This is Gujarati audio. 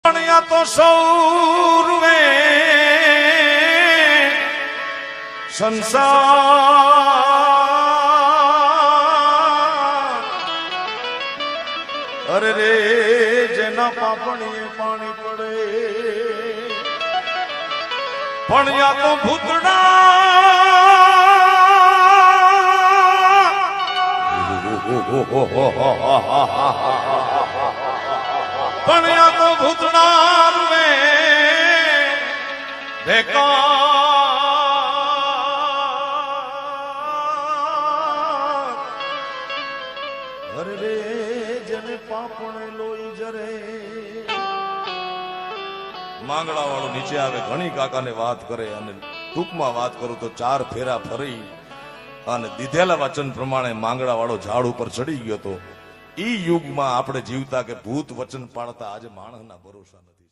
તો સૌરવે સંસાર અરે રે જેના પાપણીએ પાણી પડે પણ યા તો ભૂતડા પણ યા તો ભૂતડા રૂવે અરે રે જને પાપણે લોહી જરે માંગડા વાળો નીચે આવે ઘણી કાકાને વાત કરે અને ટૂંકમાં વાત કરું તો 4 ફેરા ફરી અને દીધેલા વચન પ્રમાણે માંગડા વાળો ઝાડ ઉપર ચડી ગયો તો ઈ યુગમાં આપણે જીવતા કે ભૂત વચન પાળતા આજે માણસના ભરોસા નથી.